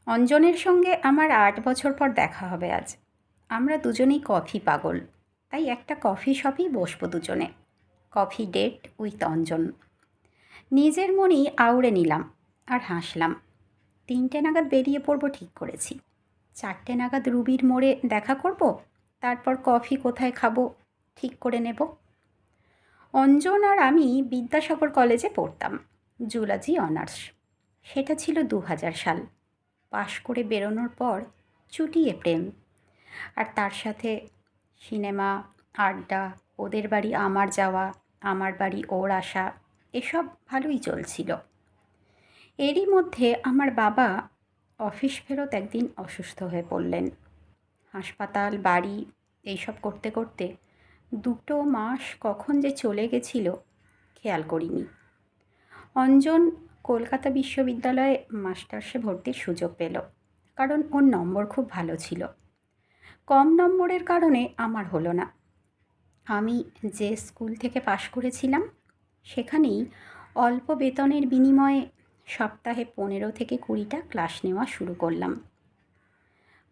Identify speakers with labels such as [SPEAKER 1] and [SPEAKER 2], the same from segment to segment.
[SPEAKER 1] অঞ্জনের সঙ্গে আমার ৮ বছর পর দেখা হবে আজ। আমরা দুজনেই কফি পাগল। তাই একটা কফি শপেই বসবো দুজনে। Coffee date with Anjan. নিজের মনেই আউড়ে নিলাম আর হাসলাম। ৩টে নাগাদ বেরিয়ে পড়ব ঠিক করেছি। ৪টে নাগাদ রুবির মোড়ে দেখা করব, তারপর কফি কোথায় খাবো ঠিক করে নেব। অঞ্জন আর আমি বিদ্যাসাগর কলেজে পড়তাম, জুলজি অনার্স। সেটা ছিল ২০০০ সাল। পাশ করে বেরোনোর পর চুটিয়ে প্রেম, আর তার সাথে সিনেমা, আড্ডা, ওদের বাড়ি আমার যাওয়া, আমার বাড়ি ওর আসা, এসব ভালোই চলছিল। এরই মধ্যে আমার বাবা অফিস ফেরত একদিন অসুস্থ হয়ে পড়লেন। হাসপাতাল, বাড়ি এইসব করতে করতে ২ মাস কখন যে চলে গেছিল খেয়াল করিনি। অঞ্জন কলকাতা বিশ্ববিদ্যালয়ে মাস্টার্সে ভর্তির সুযোগ পেল, কারণ ওর নম্বর খুব ভালো ছিল। কম নম্বরের কারণে আমার হলো না। আমি যে স্কুল থেকে পাশ করেছিলাম সেখানেই অল্প বেতনের বিনিময়ে সপ্তাহে ১৫ থেকে ২০টা ক্লাস নেওয়া শুরু করলাম।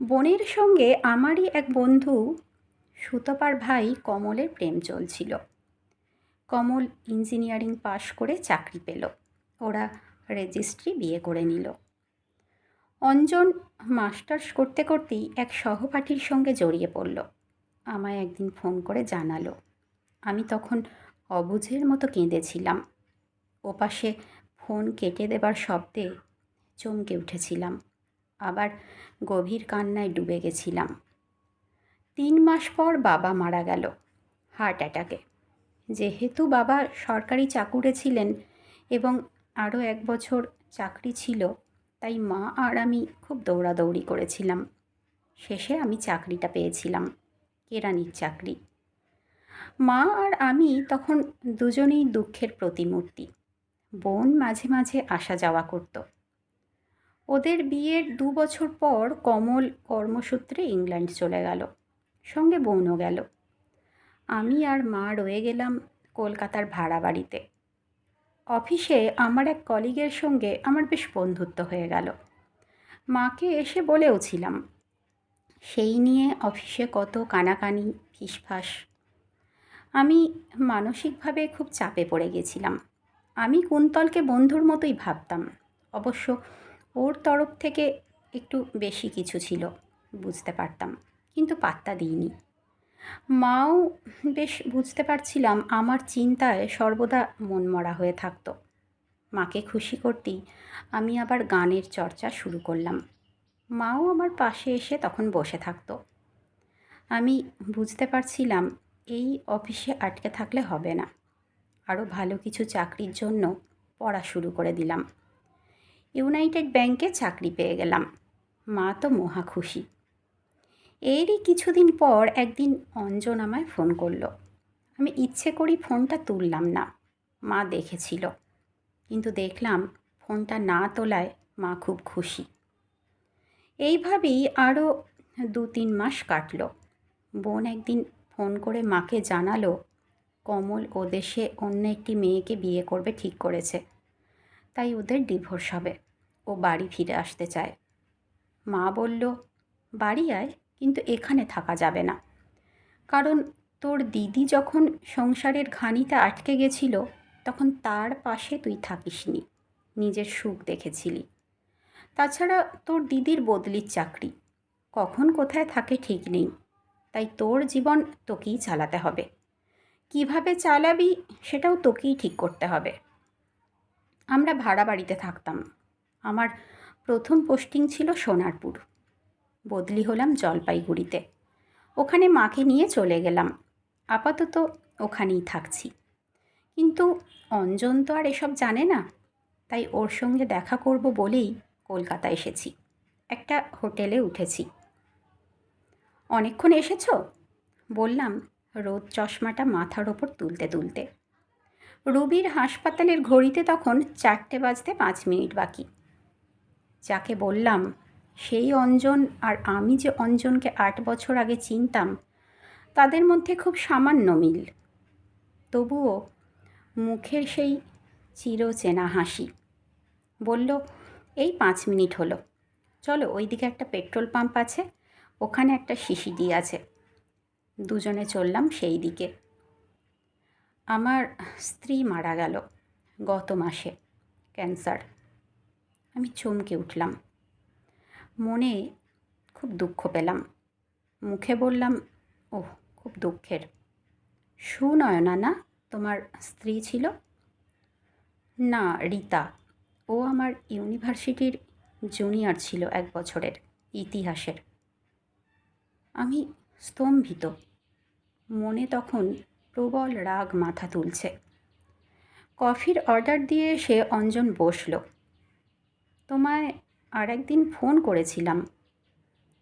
[SPEAKER 1] বোনের সঙ্গে আমারই এক বন্ধু সুতপার ভাই কমলের প্রেম চলছিল। কমল ইঞ্জিনিয়ারিং পাশ করে চাকরি পেল। ওরা রেজিস্ট্রি বিয়ে করে নিল। অঞ্জন মাস্টার্স করতে করতেই এক সহপাঠীর সঙ্গে জড়িয়ে পড়ল। আমায় একদিন ফোন করে জানালো। আমি তখন অবুঝের মতো কেঁদেছিলাম। ওপাশে ফোন কেটে দেবার শব্দে চমকে উঠেছিলাম, আবার গভীর কান্নায় ডুবে গেছিলাম। ৩ মাস পর বাবা মারা গেল হার্ট অ্যাটাকে। যেহেতু বাবা সরকারি চাকুরে ছিলেন এবং আরও ১ বছর চাকরি ছিল, তাই মা আর আমি খুব দৌড়াদৌড়ি করেছিলাম। শেষে আমি চাকরিটা পেয়েছিলাম, কেরানির চাকরি। মা আর আমি তখন দুজনেই দুঃখের প্রতিমূর্তি। বোন মাঝে মাঝে আসা যাওয়া করত। ওদের বিয়ের ২ বছর পর কমল কর্মসূত্রে ইংল্যান্ড চলে গেল, সঙ্গে বোনও গেল। আমি আর মা রয়ে গেলাম কলকাতার ভাড়া বাড়িতে। অফিসে আমার এক কলিগের সঙ্গে আমার বেশ বন্ধুত্ব হয়ে গেল। মাকে এসে বলেওছিলাম। সেই নিয়ে অফিসে কত কানাকানি, ফিসফাস। আমি মানসিকভাবে খুব চাপে পড়ে গেছিলাম। আমি কুন্তলকে বন্ধুর মতোই ভাবতাম। অবশ্য ওর তরফ থেকে একটু বেশি কিছু ছিল, বুঝতে পারতাম, কিন্তু পাত্তা দিইনি। মাও বেশ বুঝতে পারছিলাম আমার চিন্তায় সর্বদা মনমরা হয়ে থাকতো। মাকে খুশি করতেই আমি আবার গানের চর্চা শুরু করলাম। মাও আমার পাশে এসে তখন বসে থাকতো। আমি বুঝতে পারছিলাম এই অফিসে আটকে থাকলে হবে না। আরও ভালো কিছু চাকরির জন্য পড়া শুরু করে দিলাম। ইউনাইটেড ব্যাংকে চাকরি পেয়ে গেলাম। মা তো মহা খুশি। এরই কিছুদিন পর একদিন অঞ্জন আমায় ফোন করলো। আমি ইচ্ছে করি ফোনটা তুললাম না। মা দেখেছিল, কিন্তু দেখলাম ফোনটা না তোলায় মা খুব খুশি। এইভাবেই আরও ২-৩ মাস কাটল। বোন একদিন ফোন করে মাকে জানালো কমল ও দেশে অন্য একটি মেয়েকে বিয়ে করবে ঠিক করেছে, তাই ওদের ডিভোর্স হবে। ও বাড়ি ফিরে আসতে চায়। মা বলল, বাড়ি আয়, কিন্তু এখানে থাকা যাবে না। কারণ তোর দিদি যখন সংসারের ঘানিতে আটকে গেছিল, তখন তার পাশে তুই থাকিসনি, নিজের সুখ দেখেছিলি। তাছাড়া তোর দিদির বদলির চাকরি, কখন কোথায় থাকে ঠিক নেই। তাই তোর জীবন তোকেই চালাতে হবে। কিভাবে চালাবি সেটাও তোকেই ঠিক করতে হবে। আমরা ভাড়া বাড়িতে থাকতাম। আমার প্রথম পোস্টিং ছিল সোনারপুর। বদলি হলাম জলপাইগুড়িতে। ওখানে মাকে নিয়ে চলে গেলাম। আপাতত ওখানেই থাকছি। কিন্তু অঞ্জন তো আর এসব জানে না, তাই ওর সঙ্গে দেখা করব বলেই কলকাতা এসেছি। একটা হোটেলে উঠেছি। অনেকক্ষণ এসেছো? বললাম রোদ চশমাটা মাথার ওপর তুলতে তুলতে। রুবির হাসপাতালের ঘড়িতে তখন 4টে বাজতে 5 মিনিট বাকি। যাকে বললাম সেই অঞ্জন আর আমি যে অঞ্জনকে 8 বছর আগে চিনতাম, তাদের মধ্যে খুব সামান্য মিল। তবুও মুখের সেই চিরচেনা হাসি। বলল, এই 5 মিনিট হলো, চলো ওইদিকে একটা পেট্রোল পাম্প আছে, ওখানে একটা সিসিডি আছে। দুজনে চললাম সেই দিকে। আমার স্ত্রী মারা গেল গত মাসে, ক্যান্সার। আমি চমকে উঠলাম, মনে খুব দুঃখ পেলাম, মুখে বললাম, ওহ খুব দুঃখের। সুনয়না না তোমার স্ত্রী ছিল? না, রীতা। ও আমার ইউনিভার্সিটির জুনিয়র ছিল, 1 বছরের, ইতিহাসের। আমি স্তম্ভিত, মনে তখন প্রবল রাগ মাথা তুলছে। কফির অর্ডার দিয়ে সে অঞ্জন বসল। তোমায় আর একদিন ফোন করেছিলাম,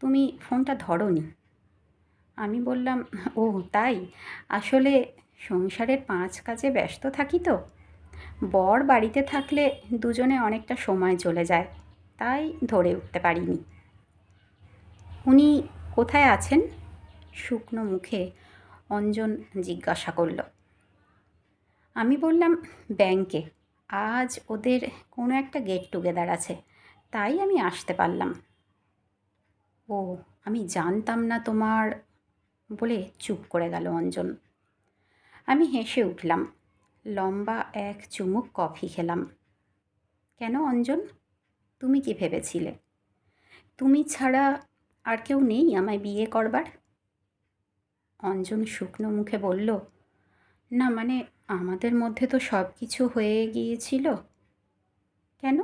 [SPEAKER 1] তুমি ফোনটা ধরোনি। আমি বললাম, ও তাই, আসলে সংসারের 5 কাজে ব্যস্ত থাকি তো। বর বাড়িতে থাকলে দুজনে অনেকটা সময় চলে যায়, তাই ধরে উঠতে পারিনি। উনি কোথায় আছেন? শুকনো মুখে অঞ্জন জিজ্ঞাসা করল। আমি বললাম, ব্যাংকে। আজ ওদের কোনো একটা গেট টুগেদার আছে, তাই আমি আসতে পারলাম। ও, আমি জানতাম না তোমার, বলে চুপ করে গেল অঞ্জন। আমি হেসে উঠলাম, লম্বা এক চুমুক কফি খেলাম। কেন অঞ্জন, তুমি কি ভেবেছিলে তুমি ছাড়া আর কেউ নেই আমায় বিয়ে করবার? অঞ্জন শুকনো মুখে বলল, না মানে আমাদের মধ্যে তো সব কিছু হয়ে গিয়েছিল। কেন,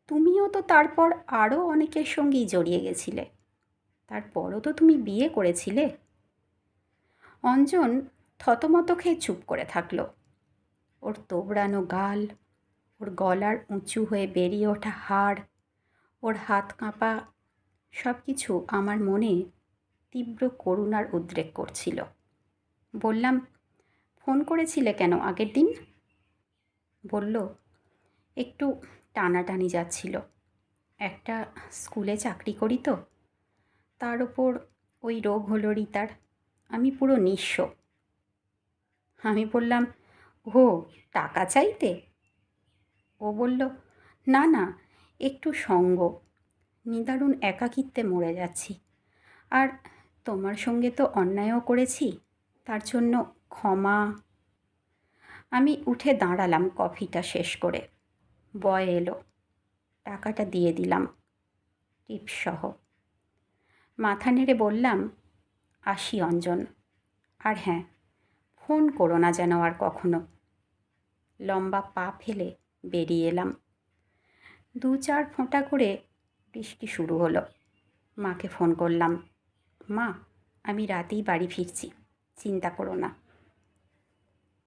[SPEAKER 1] তুমিও তো তারপর আরও অনেকের সঙ্গেই জড়িয়ে গেছিলে, তারপরও তো তুমি বিয়ে করেছিলে। অঞ্জন থতমত খেয়ে চুপ করে থাকল। ওর তোবড়ানো গাল, ওর গলার উঁচু হয়ে বেরিয়ে ওঠা হাড়, ওর হাত কাঁপা, সব কিছু আমার মনে তীব্র করুণার উদ্রেক করছিল। বললাম, ফোন করেছিলে কেন আগের দিন? বলল, একটু টানাটানি যাচ্ছিল। একটা স্কুলে চাকরি করি তো, তার ওপর ওই রোগ হলো রিতার, আমি পুরো নিঃস্ব। আমি বললাম, ও টাকা চাইতে? ও বলল, না না, একটু সঙ্গ, নিদারুণ একাকিত্বে মরে যাচ্ছি। আর তোমার সঙ্গে তো অন্যায়ও করেছি, তার জন্য ক্ষমা। আমি উঠে দাঁড়ালাম কফিটা শেষ করে। বয় এলো, টাকাটা দিয়ে দিলাম টিপসহ। মাথা নেড়ে বললাম, আসি অঞ্জন, আর হ্যাঁ, ফোন করো না যেন আর কখনো। লম্বা পা ফেলে বেরিয়ে এলাম। 2-4 ফোঁটা করে বৃষ্টি শুরু হলো। মাকে ফোন করলাম, মা আমি রাতেই বাড়ি ফিরছি, চিন্তা করো না।